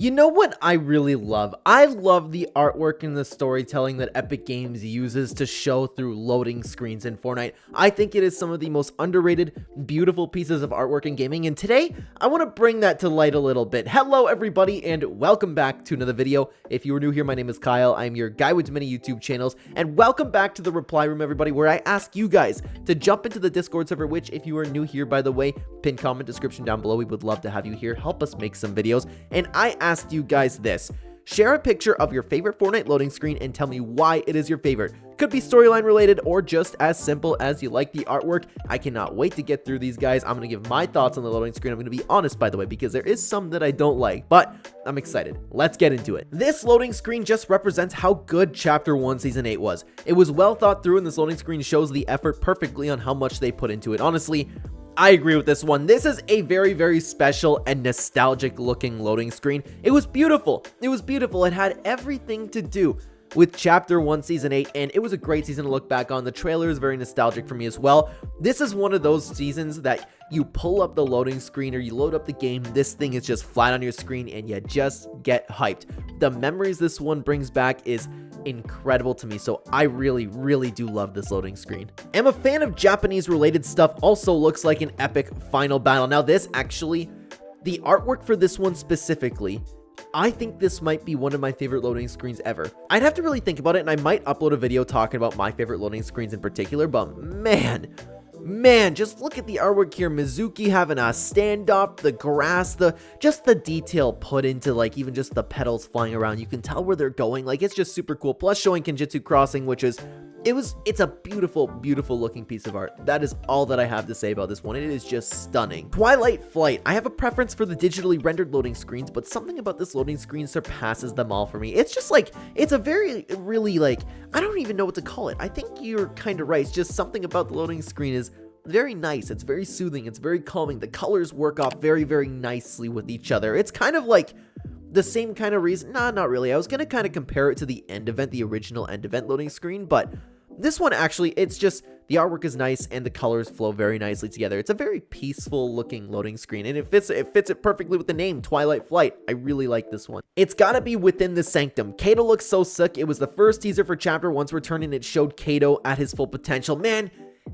You know what I really love? I love the artwork and the storytelling that Epic Games uses to show through loading screens in Fortnite. I think it is some of the most underrated, beautiful pieces of artwork in gaming, and today, I want to bring that to light a little bit. Hello everybody, and welcome back to another video. If you are new here, my name is Kyle. I'm your guy with many YouTube channels, and welcome back to the Reply Room, everybody, where I ask you guys to jump into the Discord server, which, if you are new here, by the way, pin comment description down below. We would love to have you here. Help us make some videos, and I asked you guys this. Share a picture of your favorite Fortnite loading screen and tell me why it is your favorite. Could be storyline related or just as simple as you like the artwork. I cannot wait to get through these, guys. I'm going to give my thoughts on the loading screen. I'm going to be honest, by the way, because there is some that I don't like, but I'm excited. Let's get into it. This loading screen just represents how good Chapter 1 Season 8 was. It was well thought through, and this loading screen shows the effort perfectly on how much they put into it. Honestly, I agree with this one. This is a very, very special and nostalgic looking loading screen. It was beautiful. It was beautiful. It had everything to do with Chapter 1 Season 8, and it was a great season to look back on. The trailer is very nostalgic for me as well. This is one of those seasons that you pull up the loading screen or you load up the game, this thing is just flat on your screen and you just get hyped. The memories this one brings back is incredible to me, so I really do love this loading screen. I'm a fan of Japanese related stuff. Also looks like an epic final battle. Now this actually, the artwork for this one specifically, I think this might be one of my favorite loading screens ever. I'd have to really think about it, and I might upload a video talking about my favorite loading screens in particular, but man, just look at the artwork here. Mizuki having a standoff, the grass, just the detail put into, like, even just the petals flying around. You can tell where they're going. Like, it's just super cool. Plus showing Kenjutsu Crossing, which is, it's a beautiful looking piece of art. That is all that I have to say about this one. It is just stunning. Twilight Flight. I have a preference for the digitally rendered loading screens, but something about this loading screen surpasses them all for me. It's just like, it's a really like, I don't even know what to call it. I think you're kind of right. It's just something about the loading screen is very nice. It's very soothing. It's very calming. The colors work off very nicely with each other. It's kind of like the same kind of reason. Nah, not really. I was going to kind of compare it to the End Event, the original End Event loading screen, but this one actually, it's just, the artwork is nice and the colors flow very nicely together. It's a very peaceful looking loading screen, and it fits it perfectly with the name, Twilight Flight. I really like this one. It's gotta be Within the Sanctum. Kato looks so sick. It was the first teaser for Chapter 1's return, and it showed Kato at his full potential. Man,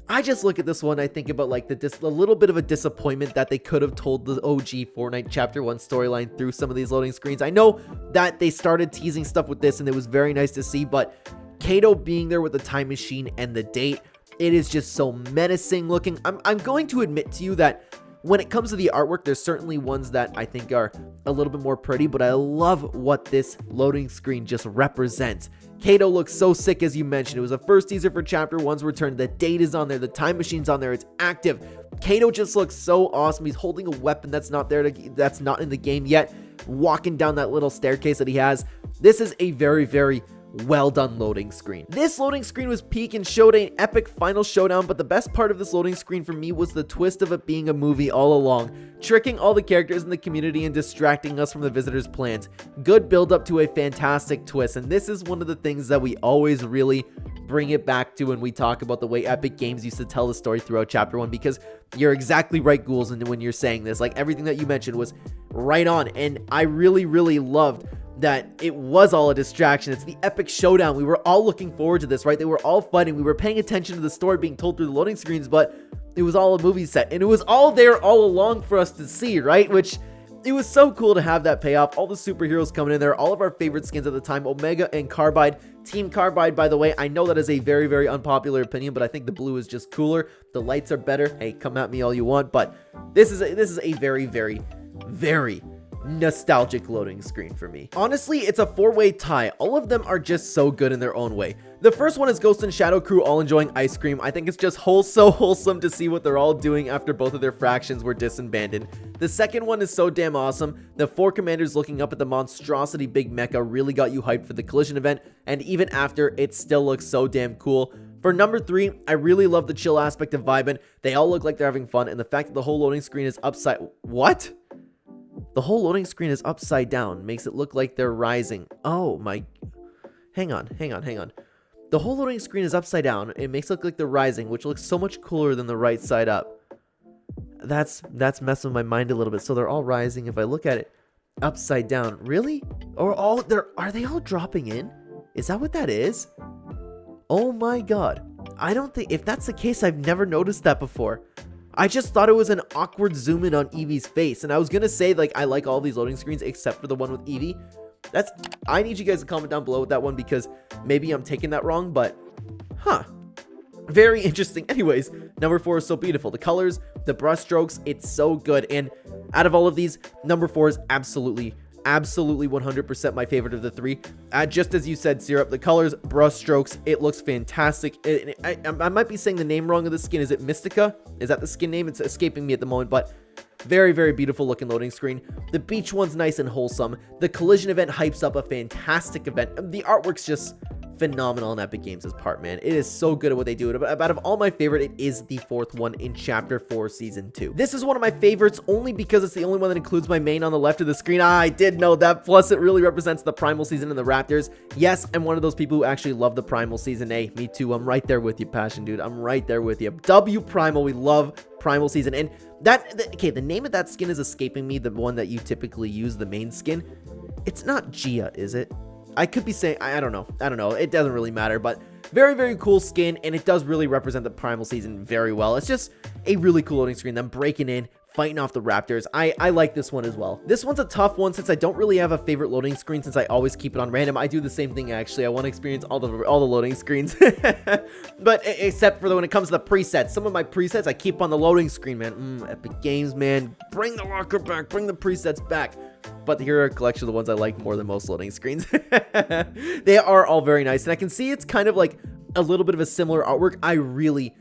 I just look at this one, I think about like a little bit of a disappointment that they could have told the OG Fortnite Chapter 1 storyline through some of these loading screens. I know that they started teasing stuff with this and it was very nice to see, but Kato being there with the time machine and the date, it is just so menacing looking. I'm going to admit to you that when it comes to the artwork, there's certainly ones that I think are a little bit more pretty, but I love what this loading screen just represents. Kato looks so sick, as you mentioned. It was the first teaser for Chapter 1's return. The date is on there. The time machine's on there. It's active. Kato just looks so awesome. He's holding a weapon that's not there, that's not in the game yet, walking down that little staircase that he has. This is a very well done loading screen. This loading screen was peak and showed an epic final showdown, but the best part of this loading screen for me was the twist of it being a movie all along, tricking all the characters in the community and distracting us from the visitors' plans. Good build up to a fantastic twist, and this is one of the things that we always really bring it back to when we talk about the way Epic Games used to tell the story throughout Chapter 1, because you're exactly right, Ghouls, and when you're saying this, like, everything that you mentioned was right on, and I really loved that it was all a distraction. It's the epic showdown. We were all looking forward to this, right? They were all fighting. We were paying attention to the story being told through the loading screens, but it was all a movie set, and it was all there all along for us to see, right? Which, it was so cool to have that payoff. All the superheroes coming in there, all of our favorite skins at the time, Omega and Carbide. Team Carbide, by the way, I know that is a very unpopular opinion, but I think the blue is just cooler. The lights are better. Hey, come at me all you want, but this is a very nostalgic loading screen for me. Honestly, it's a four-way tie. All of them are just so good in their own way. The first one is Ghost and Shadow Crew all enjoying ice cream. I think it's just so wholesome to see what they're all doing after both of their fractions were disbanded. The second one is so damn awesome. The four commanders looking up at the monstrosity big mecha really got you hyped for the collision event, and even after, it still looks so damn cool. For number 3, I really love the chill aspect of vibing. They all look like they're having fun, and the fact that the whole loading screen is upside... What? The whole loading screen is upside down. Makes it look like they're rising. Oh my... Hang on. The whole loading screen is upside down. It makes it look like they're rising, which looks so much cooler than the right side up. That's messing with my mind a little bit. So they're all rising. If I look at it, upside down. Really? Or are they all dropping in? Is that what that is? Oh my god. I don't think, if that's the case, I've never noticed that before. I just thought it was an awkward zoom in on Eevee's face. And I was gonna say, like, I like all these loading screens except for the one with Eevee. I need you guys to comment down below with that one, because maybe I'm taking that wrong, but very interesting. Anyways, number 4 is so beautiful. The colors, the brush strokes, it's so good. And out of all of these, number 4 is absolutely 100% my favorite of the 3. Just as you said, Syrup, the colors, brush strokes, it looks fantastic. I might be saying the name wrong of the skin. Is it Mystica? Is that the skin name? It's escaping me at the moment, but very, very beautiful looking loading screen. The beach one's nice and wholesome. The collision event hypes up a fantastic event. The artwork's just phenomenal on Epic Games' part, man. It is so good at what they do. But out of all my favorite, it is the 4th one in Chapter 4, Season 2. This is one of my favorites only because it's the only one that includes my main on the left of the screen. I did know that. Plus, it really represents the Primal Season and the Raptors. Yes, I'm one of those people who actually love the Primal Season. Hey, me too. I'm right there with you, Passion Dude. I'm right there with you. W Primal. We love Primal Season. And okay, the name of that skin is escaping me, the one that you typically use, the main skin. It's not Gia, is it? I could be saying, I don't know. It doesn't really matter, but very, very cool skin, and it does really represent the Primal Season very well. It's just a really cool loading screen. Them breaking in, fighting off the Raptors. I like this one as well. This one's a tough one since I don't really have a favorite loading screen, since I always keep it on random. I do the same thing, actually. I want to experience all the loading screens. But except for when it comes to the presets. Some of my presets I keep on the loading screen, man. Epic Games, man. Bring the locker back. Bring the presets back. But here are a collection of the ones I like more than most loading screens. They are all very nice. And I can see it's kind of like a little bit of a similar artwork. I really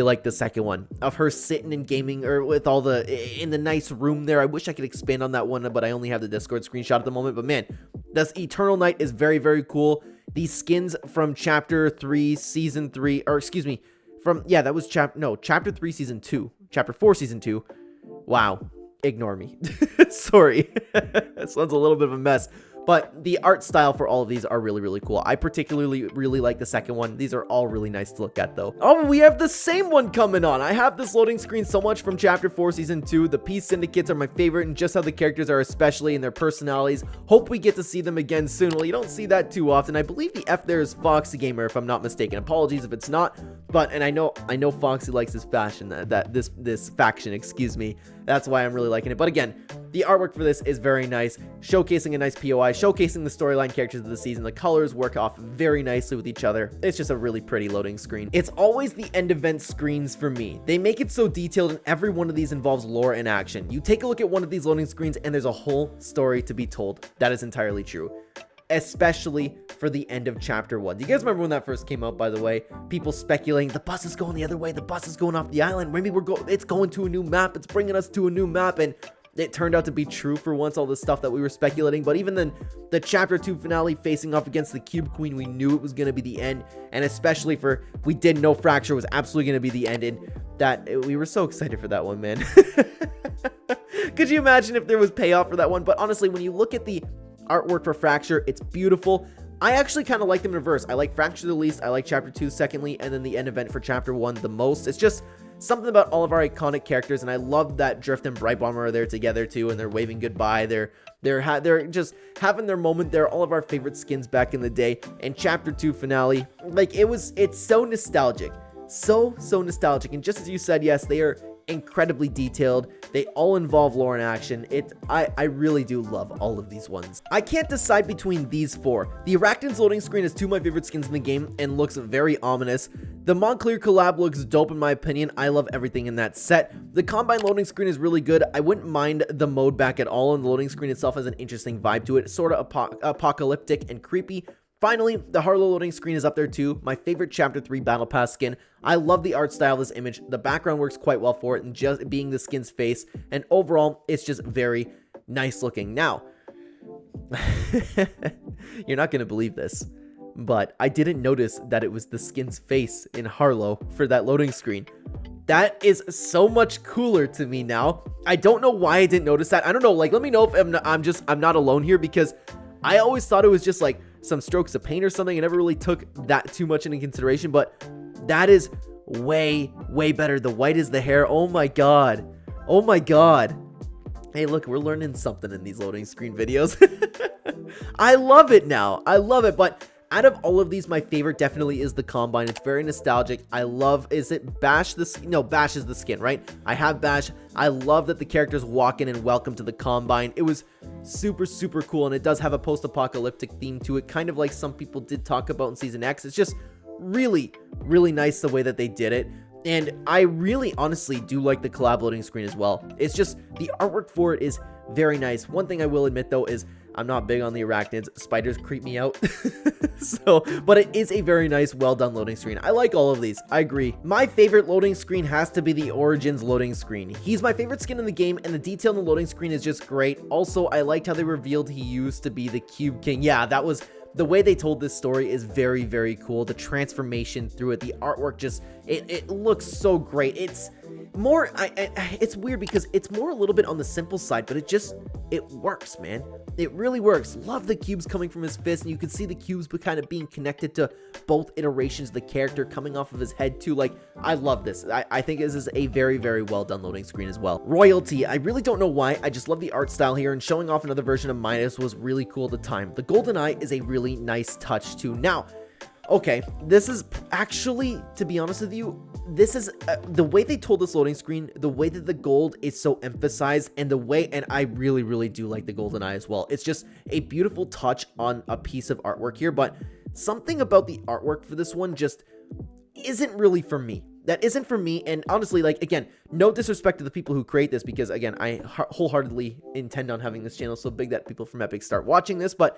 like the second one of her sitting and gaming, or with all in the nice room there. I wish I could expand on that one, but I only have the Discord screenshot at the moment. But man, this Eternal Night is very, very cool. These skins from Chapter 3, Season 3, or excuse me, that was Chapter 3, Season 2. Chapter 4, Season 2. Wow. Ignore me. Sorry. This one's a little bit of a mess. But the art style for all of these are really, really cool. I particularly really like the second one. These are all really nice to look at, though. Oh, we have the same one coming on. I have this loading screen so much from Chapter 4, Season 2. The Peace Syndicates are my favorite, and just how the characters are, especially in their personalities. Hope we get to see them again soon. Well, you don't see that too often. I believe the F there is Foxy Gamer, if I'm not mistaken. Apologies if it's not. But, and I know Foxy likes his fashion, this faction, excuse me. That's why I'm really liking it. But again, the artwork for this is very nice, showcasing a nice POI, showcasing the storyline characters of the season. The colors work off very nicely with each other. It's just a really pretty loading screen. It's always the end event screens for me. They make it so detailed, and every one of these involves lore and action. You take a look at one of these loading screens and there's a whole story to be told. That is entirely true. Especially for the end of Chapter 1. Do you guys remember when that first came out, by the way? People speculating, the bus is going the other way, the bus is going off the island, maybe it's going to a new map, it's bringing us to a new map, and it turned out to be true for once, all the stuff that we were speculating. But even then, the Chapter 2 finale facing off against the Cube Queen, we knew it was going to be the end, and especially we did know Fracture was absolutely going to be the end, and we were so excited for that one, man. Could you imagine if there was payoff for that one? But honestly, when you look at the artwork for Fracture, it's beautiful. I actually kind of like them in reverse. I like Fracture the least, I like Chapter 2 secondly, and then the end event for Chapter 1 the most. It's just something about all of our iconic characters, and I love that Drift and Bright Bomber are there together too, and they're waving goodbye. They're just having their moment there. All of our favorite skins back in the day. And Chapter 2 finale, like, it's so nostalgic, so nostalgic. And just as you said, yes, they are incredibly detailed. They all involve lore and action. I really do love all of these ones. I can't decide between these 4. The Arachnids loading screen is 2 of my favorite skins in the game and looks very ominous. The Montclair collab looks dope in my opinion. I love everything in that set. The Combine loading screen is really good. I wouldn't mind the mode back at all, and the loading screen itself has an interesting vibe to it. Sort of apocalyptic and creepy. Finally, the Harlow loading screen is up there too. My favorite Chapter 3 Battle Pass skin. I love the art style of this image. The background works quite well for it, and just being the skin's face. And overall, it's just very nice looking. Now, you're not going to believe this, but I didn't notice that it was the skin's face in Harlow for that loading screen. That is so much cooler to me now. I don't know why I didn't notice that. I don't know, like, let me know if I'm not alone here, because I always thought it was just like some strokes of paint or something. I never really took that too much into consideration, but that is way better. The white is the hair. Oh my god. Hey, look, we're learning something in these loading screen videos. I love it now. I love it. But out of all of these, my favorite definitely is the Combine. It's very nostalgic. I love, is it Bash the, no, Bash is the skin, right? I have Bash. I love that the characters walk in and welcome to the Combine. It was super, super cool. And it does have a post-apocalyptic theme to it, kind of like some people did talk about in Season X. It's just really, really nice the way that they did it. And I really honestly do like the collab loading screen as well. It's just the artwork for it is very nice. One thing I will admit though is I'm not big on the arachnids. Spiders creep me out. But it is a very nice, well done loading screen. I like all of these. I agree. My favorite loading screen has to be the Origins loading screen. He's my favorite skin in the game, and the detail in the loading screen is just great. Also, I liked how they revealed he used to be the Cube King. Yeah, that was... The way they told this story is very, very cool. The transformation through it, the artwork, just it looks so great. It's more, it's weird because it's more a little bit on the simple side, but it works, man. It really works. Love the cubes coming from his fist, and you can see the cubes kind of being connected to both iterations of the character coming off of his head too. Like, I love this. I think this is a very, very well done loading screen as well. Royalty, I really don't know why. I just love the art style here, and showing off another version of Midas was really cool at the time. The golden eye is a really nice touch too. Now, okay, this is actually, to be honest with you, this is the way they told this loading screen, the way that the gold is so emphasized, and the way, and I really, really do like the golden eye as well. It's just a beautiful touch on a piece of artwork here, but something about the artwork for this one just isn't really for me. That isn't for me, and honestly, like, again, no disrespect to the people who create this, because, again, I wholeheartedly intend on having this channel so big that people from Epic start watching this, but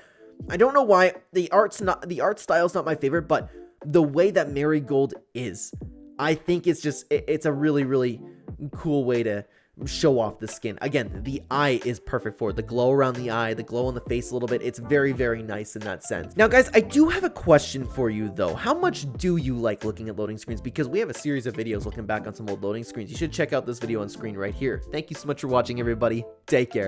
I don't know why. The art style's not my favorite, but the way that Marigold is, I think it's just, it's a really, really cool way to show off the skin. Again, the eye is perfect for it. The glow around the eye, the glow on the face a little bit. It's very, very nice in that sense. Now, guys, I do have a question for you, though. How much do you like looking at loading screens? Because we have a series of videos looking back on some old loading screens. You should check out this video on screen right here. Thank you so much for watching, everybody. Take care.